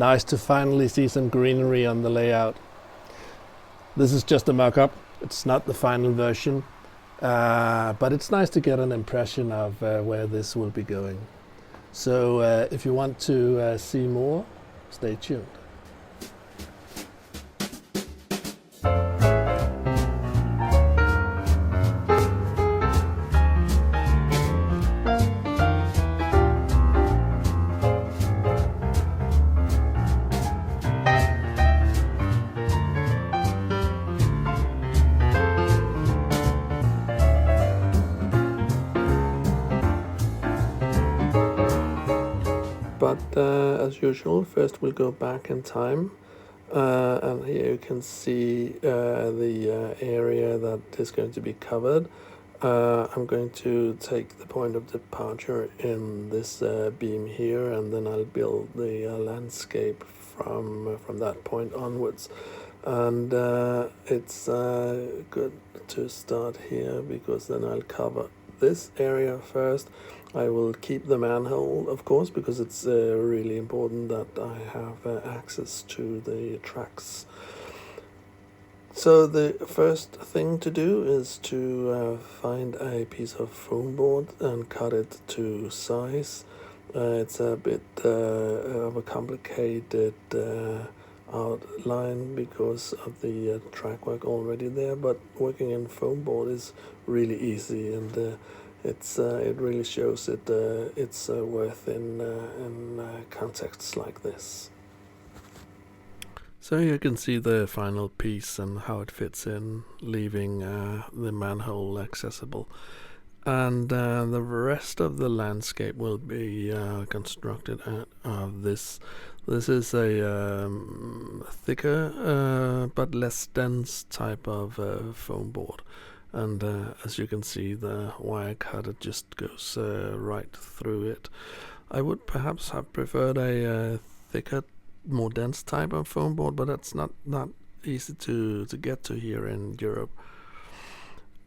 Nice to finally see some greenery on the layout. This is just a mock-up. It's not the final version, but it's nice to get an impression of where this will be going. So if you want to see more, stay tuned. But as usual, first we'll go back in time, and here you can see the area that is going to be covered. I'm going to take the point of departure in this beam here, and then I'll build the landscape from that point onwards. And it's good to start here, because then I'll cover this area first. I will keep the manhole, of course, because it's really important that I have access to the tracks. So the first thing to do is to find a piece of foam board and cut it to size. It's a bit of a complicated outline because of the track work already there, but working in foam board is really easy, and it really shows its worth in contexts like this. So you can see the final piece and how it fits in, leaving the manhole accessible. And the rest of the landscape will be constructed out of this. This is a thicker but less dense type of foam board. And as you can see, the wire cutter just goes right through it. I would perhaps have preferred a thicker, more dense type of foam board, but that's not easy to get to here in Europe.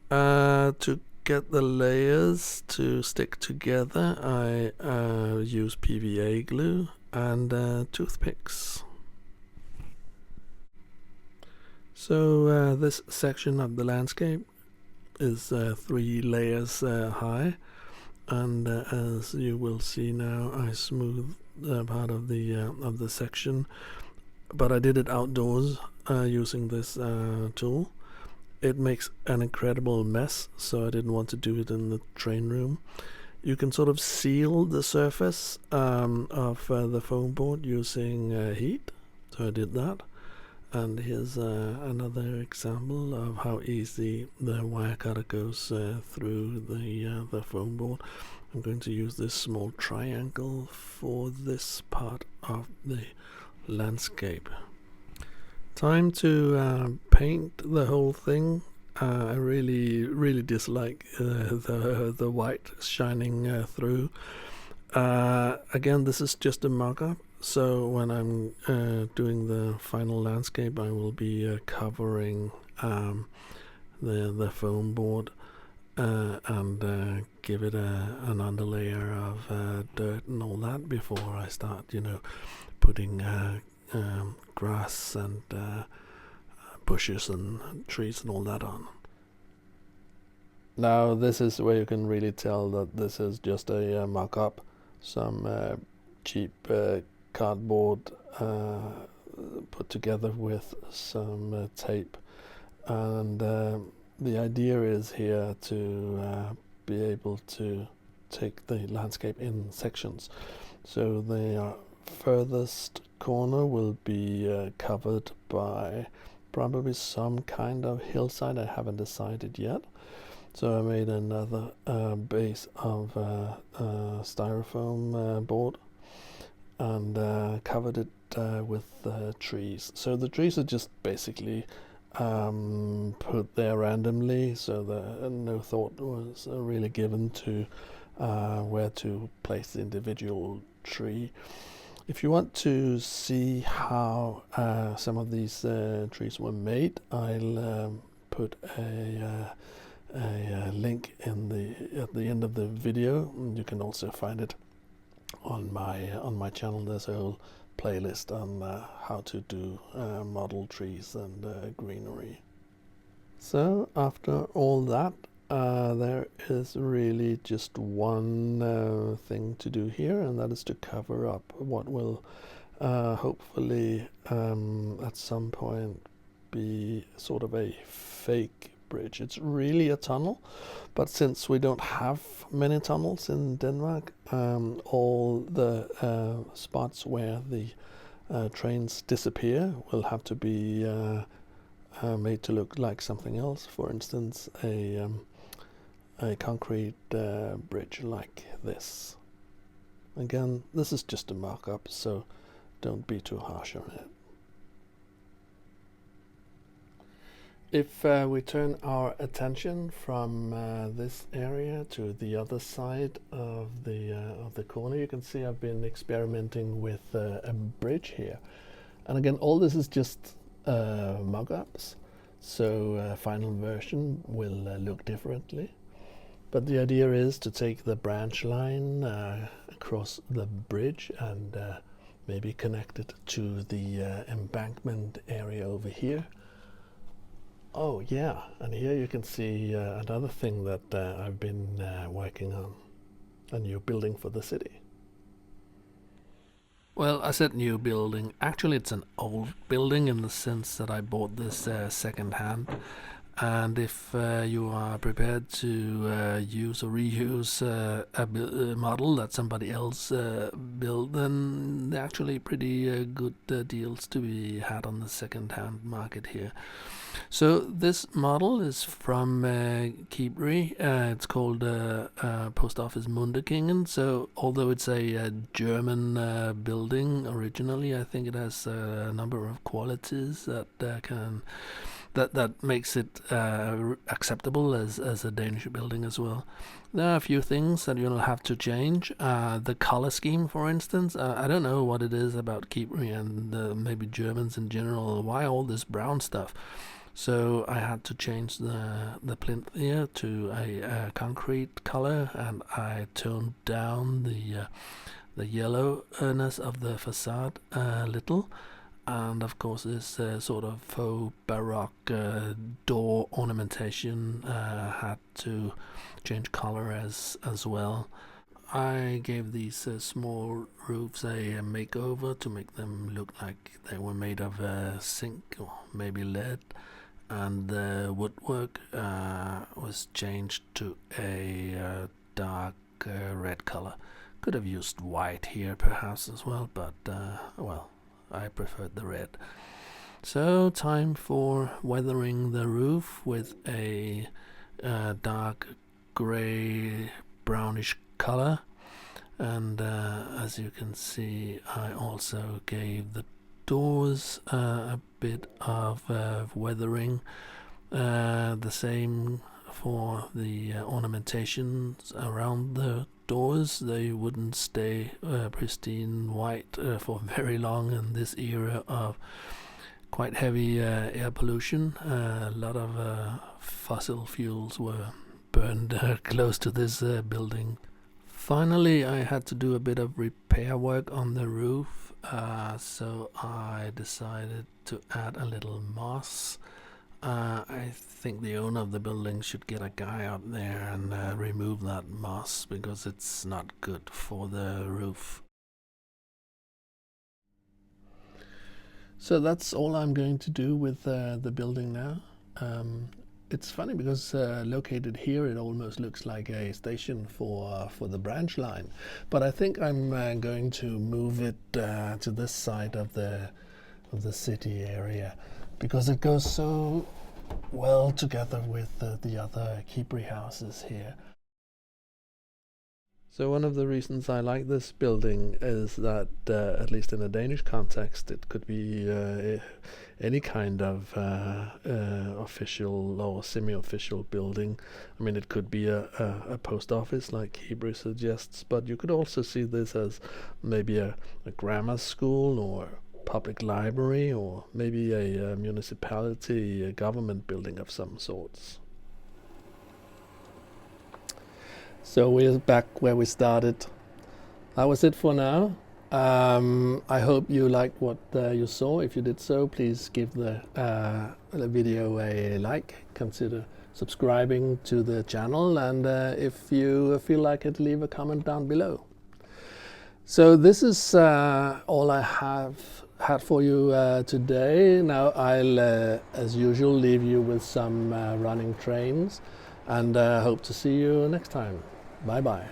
To get the layers to stick together, I use PVA glue and toothpicks. So this section of the landscape is 3 layers high, and as you will see now, I smoothed part of the section, but I did it outdoors using this tool. It makes an incredible mess, so I didn't want to do it in the train room. You can sort of seal the surface of the foam board using heat, so I did that. And here's another example of how easy the wire cutter goes through the foam board. I'm going to use this small triangle for this part of the landscape. Time to paint the whole thing. I really dislike the white shining through. Again, this is just a mock-up. So when I'm doing the final landscape, I will be covering the foam board and give it an underlayer of dirt and all that before I start, putting grass and bushes and trees and all that on. Now this is where you can really tell that this is just a mock-up. Some cheap cardboard put together with some tape, and the idea is here to be able to take the landscape in sections. So the furthest corner will be covered by probably some kind of hillside. I haven't decided yet. So I made another base of styrofoam board and covered it with trees. So the trees are just basically put there randomly, so no thought was really given to where to place the individual tree. If you want to see how some of these trees were made, I'll put a link at the end of the video. You can also find it on my channel. There's a whole playlist on how to do model trees and greenery. So after all that, there is really just one thing to do here, and that is to cover up what will hopefully at some point be sort of a fake bridge. It's really a tunnel, but since we don't have many tunnels in Denmark, all the spots where the trains disappear will have to be made to look like something else. For instance, a concrete bridge like this. Again, this is just a mock-up, so don't be too harsh on it. If we turn our attention from this area to the other side of the corner, you can see I've been experimenting with a bridge here. And again, all this is just mock-ups, so final version will look differently. But the idea is to take the branch line across the bridge and maybe connect it to the embankment area over here. Oh yeah, and here you can see another thing that I've been working on, a new building for the city. Well, I said new building. Actually, it's an old building in the sense that I bought this second hand. And if you are prepared to use or reuse a model that somebody else built, then they're actually pretty good deals to be had on the second-hand market here. So this model is from Kibri. It's called Postoffice Munderkingen. So although it's a German building originally, I think it has a number of qualities that that makes it acceptable as a Danish building as well. There are a few things that you'll have to change. The color scheme, for instance. I don't know what it is about Kibri and maybe Germans in general. Why all this brown stuff? So I had to change the plinth here to a concrete color, and I toned down the yellowness of the facade a little. And of course this sort of faux baroque door ornamentation had to change color as well. I gave these small roofs a makeover to make them look like they were made of zinc or maybe lead, and the woodwork was changed to a dark red color. Could have used white here perhaps as well, but well, I preferred the red. So time for weathering the roof with a dark grey brownish color, and as you can see, I also gave the doors a bit of weathering. The same for the ornamentations around the doors. They wouldn't stay pristine white for very long in this era of quite heavy air pollution. A lot of fossil fuels were burned close to this building. Finally, I had to do a bit of repair work on the roof, so I decided to add a little moss. I think the owner of the building should get a guy out there and remove that moss, because it's not good for the roof. So that's all I'm going to do with the building now. It's funny because located here it almost looks like a station for the branch line, but I think I'm going to move it to this side of the city area, because it goes so well together with the other Kibri houses here. So one of the reasons I like this building is that, at least in a Danish context, it could be any kind of official or semi-official building. I mean, it could be a post office like Hebrew suggests, but you could also see this as maybe a grammar school or public library, or maybe a municipality, a government building of some sorts. So we're back where we started. that was it for now. I hope you liked what you saw. If you did so, please give the video a like, consider subscribing to the channel, and if you feel like it, leave a comment down below. So this is all I have had for you today. Now I'll, as usual, leave you with some running trains, and hope to see you next time. Bye bye.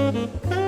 Thank you.